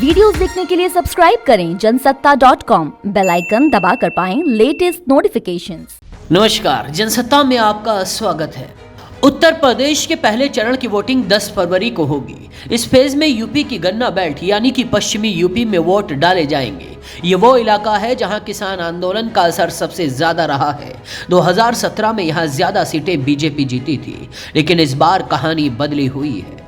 Videos देखने के लिए सब्सक्राइब करें जनसत्ता.com, बेल आइकन दबाकर पाएं लेटेस्ट नोटिफिकेशंस। नमस्कार, जनसत्ता में आपका स्वागत है। उत्तर प्रदेश के पहले चरण की वोटिंग 10 फरवरी को होगी। इस फेज में यूपी की गन्ना बेल्ट यानी कि पश्चिमी यूपी में वोट डाले जाएंगे। ये वो इलाका है जहां किसान आंदोलन का असर सबसे ज्यादा रहा है। 2017 में यहां ज्यादा सीटें बीजेपी जीती थी, लेकिन इस बार कहानी बदली हुई है।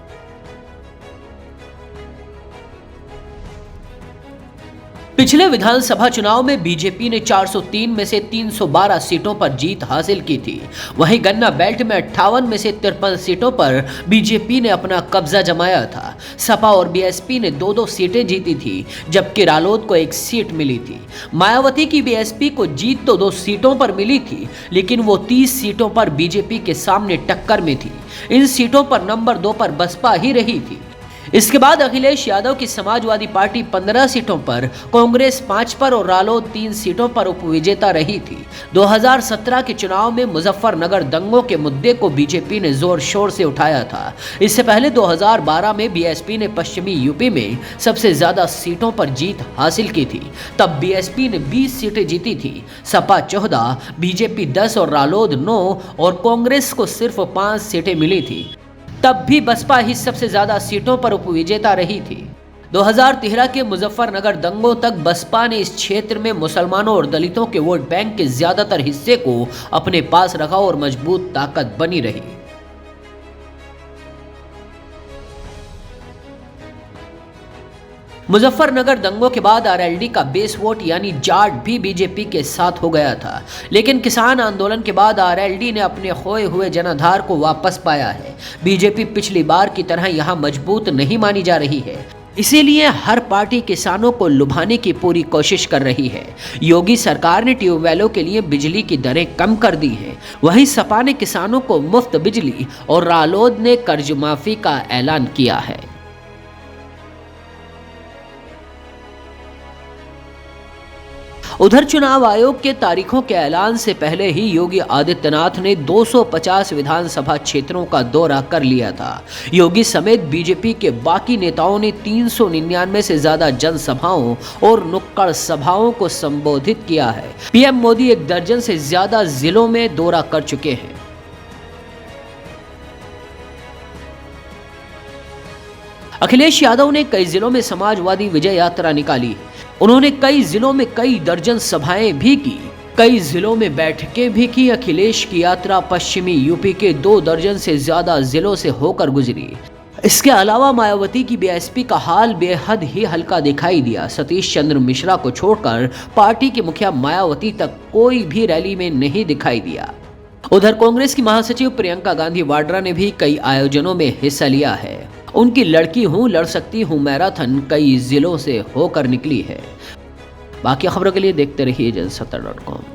पिछले विधानसभा चुनाव में बीजेपी ने 403 में से 312 सीटों पर जीत हासिल की थी। वहीं गन्ना बेल्ट में 58 में से 53 सीटों पर बीजेपी ने अपना कब्जा जमाया था। सपा और बीएसपी ने 2-2 सीटें जीती थी, जबकि रालोद को 1 सीट मिली थी। मायावती की बीएसपी को जीत तो 2 सीटों पर मिली थी, लेकिन वो 30 सीटों पर बीजेपी के सामने टक्कर में थी। इन सीटों पर नंबर 2 पर बसपा ही रही थी। इसके बाद अखिलेश यादव की समाजवादी पार्टी 15 सीटों पर, कांग्रेस 5 पर और रालोद 3 सीटों पर उपविजेता रही थी। 2017 के चुनाव में मुजफ्फरनगर दंगों के मुद्दे को बीजेपी ने जोर शोर से उठाया था। इससे पहले 2012 में बीएसपी ने पश्चिमी यूपी में सबसे ज्यादा सीटों पर जीत हासिल की थी। तब बीएसपी ने 20 सीटें जीती थी, सपा 14, बीजेपी 10 और रालोद 9 और कांग्रेस को सिर्फ 5 सीटें मिली थी। तब भी बसपा ही सबसे ज्यादा सीटों पर उपविजेता रही थी। 2013 के मुजफ्फरनगर दंगों तक बसपा ने इस क्षेत्र में मुसलमानों और दलितों के वोट बैंक के ज्यादातर हिस्से को अपने पास रखा और मजबूत ताकत बनी रही। मुजफ्फरनगर दंगों के बाद आरएलडी का बेस वोट यानी जाट भी बीजेपी के साथ हो गया था, लेकिन किसान आंदोलन के बाद आरएलडी ने अपने खोए हुए जनाधार को वापस पाया है। बीजेपी पिछली बार की तरह यहां मजबूत नहीं मानी जा रही है, इसीलिए हर पार्टी किसानों को लुभाने की पूरी कोशिश कर रही है। योगी सरकार ने ट्यूबवेलों के लिए बिजली की दरें कम कर दी हैं। वहीं सपा ने किसानों को मुफ्त बिजली और रालोद ने कर्ज माफी का ऐलान किया है। उधर चुनाव आयोग के तारीखों के ऐलान से पहले ही योगी आदित्यनाथ ने 250 विधानसभा क्षेत्रों का दौरा कर लिया था। योगी समेत बीजेपी के बाकी नेताओं ने 399 से ज्यादा जनसभाओं और नुक्कड़ सभाओं को संबोधित किया है। पीएम मोदी 1 दर्जन से ज्यादा जिलों में दौरा कर चुके हैं। अखिलेश यादव ने कई जिलों में समाजवादी विजय यात्रा निकाली। उन्होंने कई जिलों में कई दर्जन सभाएं भी की, कई जिलों में बैठकें भी की। अखिलेश की यात्रा पश्चिमी यूपी के 2 दर्जन से ज्यादा जिलों से होकर गुजरी। इसके अलावा मायावती की बीएसपी का हाल बेहद ही हल्का दिखाई दिया। सतीश चंद्र मिश्रा को छोड़कर पार्टी के मुखिया मायावती तक कोई भी रैली में नहीं दिखाई दिया। उधर कांग्रेस की महासचिव प्रियंका गांधी वाड्रा ने भी कई आयोजनों में हिस्सा लिया है। उनकी लड़की हूं लड़ सकती हूं मैराथन कई जिलों से होकर निकली है। बाकी खबरों के लिए देखते रहिए जनसत्ता.com।